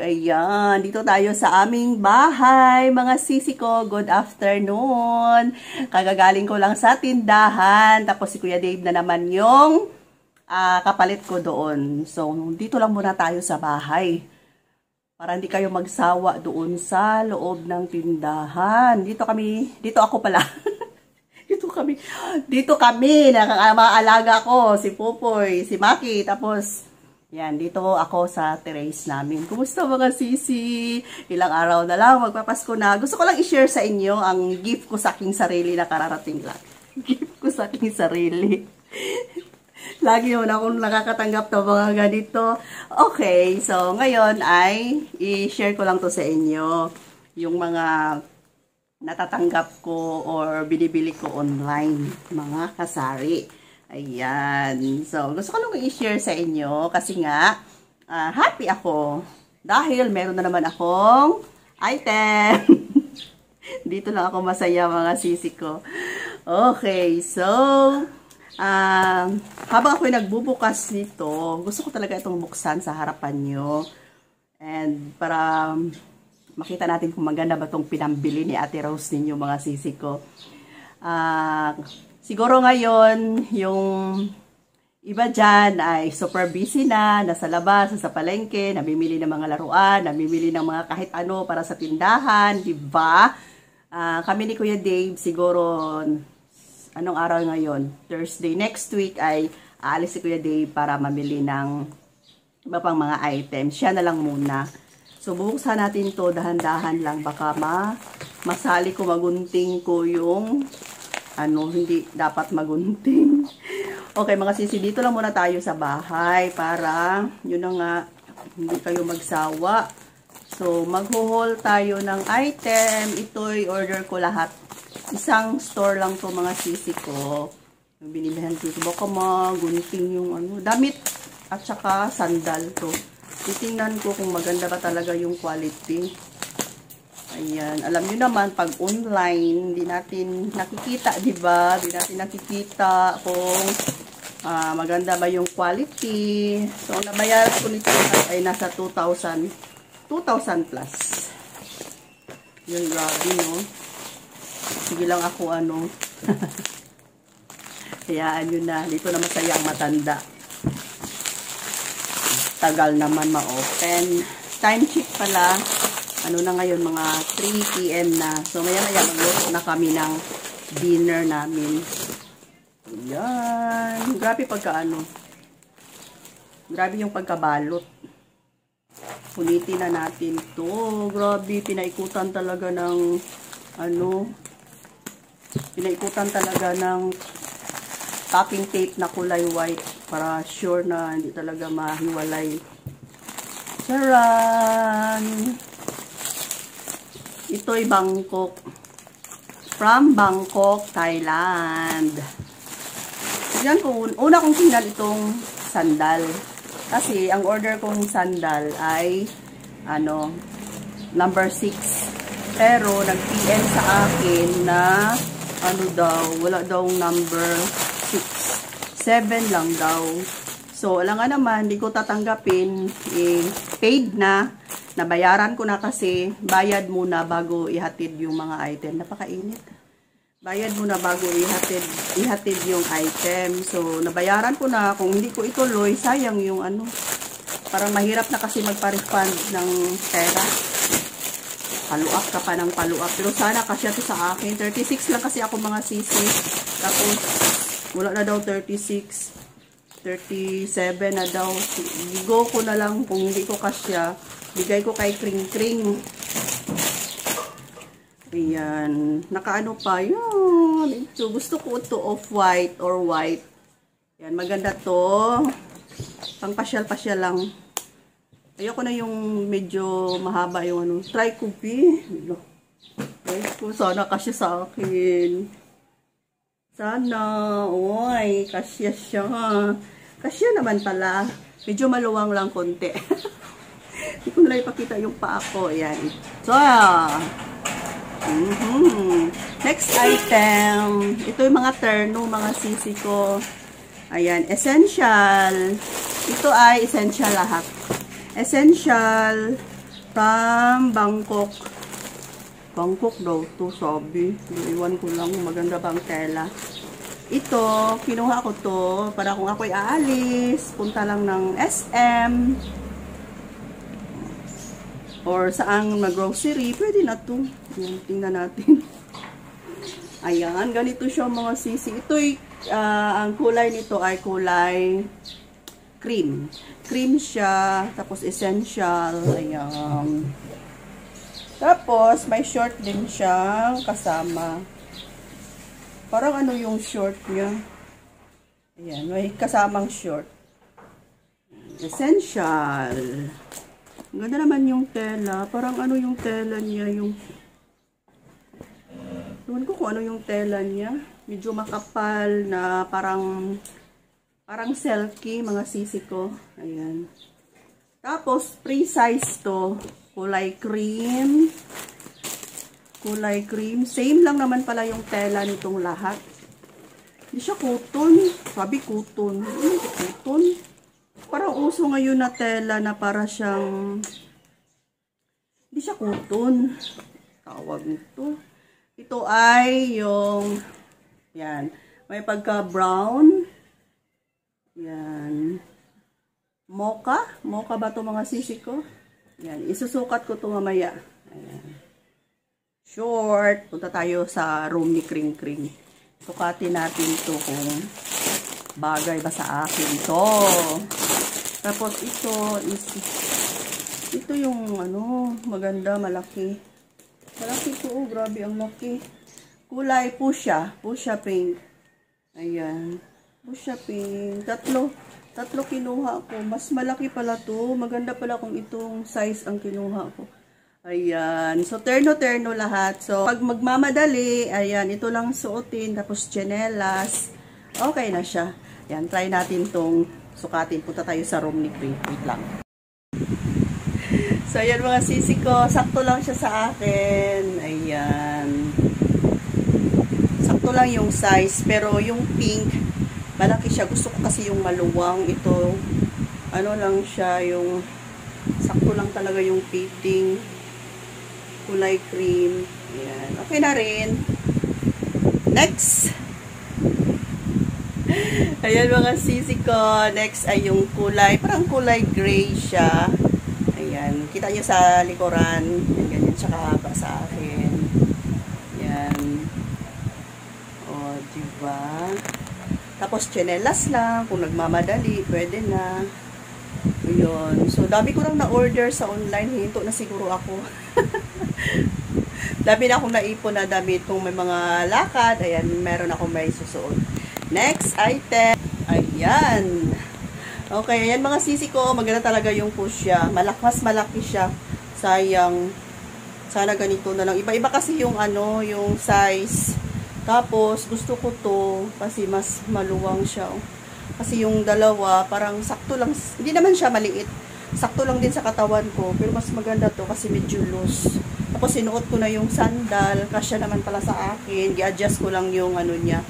Ayan, dito tayo sa aming bahay, mga sisi ko. Good afternoon. Kagagaling ko lang sa tindahan. Tapos si Kuya Dave na naman yung kapalit ko doon. So, dito lang muna tayo sa bahay. Para hindi kayo magsawa doon sa loob ng tindahan. Dito ako pala. Dito kami, mga alaga ko, si Pupoy, si Maki, tapos yan, dito ako sa terrace namin. Kumusta mga sisi? Ilang araw na lang, magpapasko na. Gusto ko lang i-share sa inyo ang gift ko sa aking sarili na kararating lang. Gift ko sa aking sarili. Lagi yun akong nakakatanggap ng mga ganito. Okay, so ngayon ay i-share ko lang to sa inyo. Yung mga natatanggap ko or binibili ko online. Mga kasari. Ayan. So, gusto ko lang i-share sa inyo kasi nga, happy ako. Dahil meron na naman akong item. Dito lang ako masaya mga sisi ko. Okay, so, habang ako'y nagbubukas nito, gusto ko talaga itong buksan sa harapan nyo. And para makita natin kung maganda ba itong pinambili ni Ate Rose ninyo mga sisi ko. Siguro ngayon, yung iba dyan ay super busy na, nasa labas, nasa palengke, namimili ng mga laruan, namimili ng mga kahit ano para sa tindahan, diba? Kami ni Kuya Dave, siguro, anong araw ngayon? Thursday. Next week ay aalis si Kuya Dave para mamili ng iba pang mga items. Siya na lang muna. So, bubuksan natin to dahan-dahan lang. Baka masali ko, magunting ko yung hindi dapat magunting. Okay, mga sisi, dito lang muna tayo sa bahay para, yun na nga, hindi kayo magsawa. So, mag-haul tayo ng item. Ito'y order ko lahat. Isang store lang to mga sisi ko. Binilihan ko ito. Baka magunting yung damit at saka sandal to. Titingnan ko kung maganda ba talaga yung quality. Ayan, alam niyo naman, pag online, hindi natin nakikita, diba? Hindi natin nakikita kung maganda ba yung quality. So, ang nabayaran ko nito ay nasa 2,000 plus. Yun, grabe, no? Sige lang ako, Hayaan yun na. Dito na masaya ang matanda. Tagal naman ma-open. Time check pala. Ano na ngayon, mga 3 PM na. So, maya-maya magluto na kami ng dinner namin. Ayan. Grabe grabe yung pagkabalot. Ulitin na natin to. Grabe, pinaikutan talaga ng pinaikutan talaga ng packing tape na kulay white para sure na hindi talaga mahiwalay. Charan! Ito'y Bangkok. From Bangkok, Thailand. Yan ko, una kong tingnan itong sandal. Kasi ang order kong sandal ay number 6. Pero nag-PM sa akin na wala daw number 6. 7 lang daw. So, alam nga naman, hindi ko tatanggapin. Paid na. Nabayaran ko na kasi, bayad muna bago ihatid yung mga item. Napakainit. Bayad muna bago ihatid yung item. So, nabayaran ko na. Kung hindi ko ituloy, sayang yung Parang mahirap na kasi magpa-refund ng pera. Paluap ka pa ng paluap. Pero sana kasya to sa akin. 36 lang kasi ako mga sisi. Tapos, wala na daw 36. 37 na daw. Go ko na lang kung hindi ko kasya. Bigay ko kay Kring Kring. Ayan. Nakaano pa. Yan. So, gusto ko ito off-white or white. Yan. Maganda to. Pang pasyal-pasyal lang. Ayoko na yung medyo mahaba yung Try ko, P. Try ko. Sana kasya sa akin. Sana. Oy. Kasya siya. Kasya naman pala. Medyo maluwang lang konti. Hindi ko nalang ipakita yung paa ko. Ayan. So, next item. Ito yung mga terno, mga sisi ko. Ayan. Essential. Ito ay essential lahat. Essential from Bangkok. Bangkok daw to, sabi. Iwan ko lang, maganda bang tela. Ito, kinuha ko to para kung ako'y aalis, punta lang ng SM or saang mag-grocery, pwede na to. Ayan, tingnan natin. Ayan, ganito siya mga sisi. Ito'y, ang kulay nito ay kulay cream. Cream siya, tapos essential. Ayan. Tapos, may short din siyang kasama. Parang ano yung short niya. Ayan, may kasamang short. Essential. Ganda naman yung tela. Parang ano yung tela niya, yung... Tuwan ko kung ano yung tela niya. Medyo makapal na parang silky, mga sisi ko. Ayan. Tapos, pre-size to. Kulay cream. Kulay cream. Same lang naman pala yung tela nitong lahat. Hindi siya cotton. Sabi cotton. Cotton. Parang uso ngayon na tela na para siyang... Hindi siya cotton. Tawag nito. Ito ay yung... Yan. May pagka-brown. Yan. Mocha. Mocha ba ito mga sisi ko? Yan. Isusukat ko ito mamaya. Ayan. Short. Punta tayo sa room ni Kring Kring. Sukatin natin ito kung bagay ba sa akin to. Tapos ito is ito yung ano, maganda, malaki. Malaki to, oh, grabe ang laki. Kulay fuchsia, fuchsia pink. Ayan. Fuchsia pink. Tatlo kinuha ko. Mas malaki pala to. Maganda pala kung itong size ang kinuha ko. Ayan. So, terno-terno lahat. So, pag magmamadali, ayan, ito lang suotin. Tapos, tsinelas. Okay na siya. Ayan, try natin tong sukatin. Punta tayo sa room ni Kring. Wait lang. So, ayan mga sisi ko. Sakto lang siya sa akin. Ayan. Sakto lang yung size. Pero, yung pink, malaki siya. Gusto ko kasi yung maluwang. Ito, ano lang siya, yung sakto lang talaga yung fitting. Kulay cream. Ayan. Okay na rin. Next. Ayan mga sisi ko. Next ay yung kulay. Parang kulay gray siya. Ayan. Kita nyo sa likuran. Ganyan siya kahaba sa akin. Ayan. O, diba? Tapos, tsinelas lang. Kung nagmamadali, pwede na. Ayun. So, dami ko lang na-order sa online. Hinto na siguro ako. Dami na akong naipon na damit kung may mga lakad. Ayan, meron akong may susuot. Next item. Ayan. Okay, ayan mga sisi ko. Maganda talaga yung fuchsia. Mas malaki siya. Sayang. Sana ganito na lang. Iba-iba kasi yung ano, yung size. Tapos, gusto ko to kasi mas maluwang siya. Kasi yung dalawa, parang sakto lang. Hindi naman siya maliit. Sakto lang din sa katawan ko. Pero mas maganda to kasi medyo loose. Tapos sinuot ko na yung sandal. Kasya naman pala sa akin. I-adjust ko lang yung ano niya.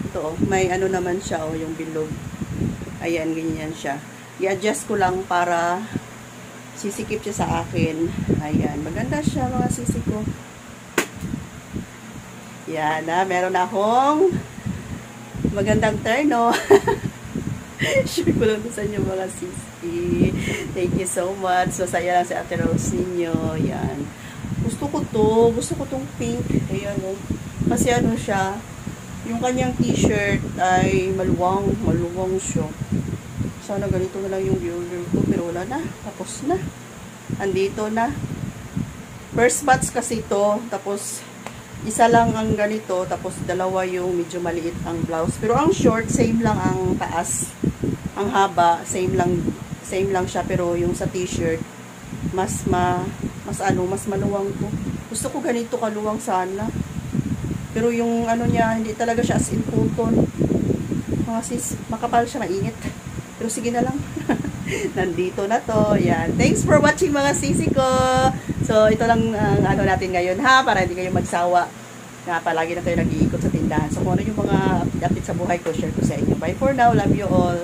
Ito oh. May ano naman siya oh. Yung bilog. Ayan, ganyan siya. I-adjust ko lang para sisikip siya sa akin. Ayan. Maganda siya mga sisi ko. Yan na. Meron akong magandang terno. Share ko lang sa inyo mga sisi. Thank you so much. Masaya lang si Ate Rose ninyo. Yan. Gusto ko to. Gusto ko tong pink. Ayan o. Kasi ano siya. Yung kanyang t-shirt ay maluwang. Maluwang siya. Sana ganito na lang yung order ko. Pero wala na. Tapos na. Andito na. First batch kasi to. Tapos isa lang ang ganito. Tapos dalawa yung medyo maliit ang blouse. Pero ang short, same lang ang taas. Ang haba, same lang siya. Pero yung sa t-shirt, mas maluwang to. Gusto ko ganito kaluwang sana. Pero yung ano niya, hindi talaga siya as in cotton. Mga sis, makapal siya, mainit. Pero sige na lang. Nandito na to. Yan. Thanks for watching mga sisi ko. So, ito lang ang ano natin ngayon ha, para hindi kayo magsawa. Na palagi na tayo nag-iikot sa tindahan. So, kung ano yung mga update sa buhay ko, share ko sa inyo. Bye for now. Love you all.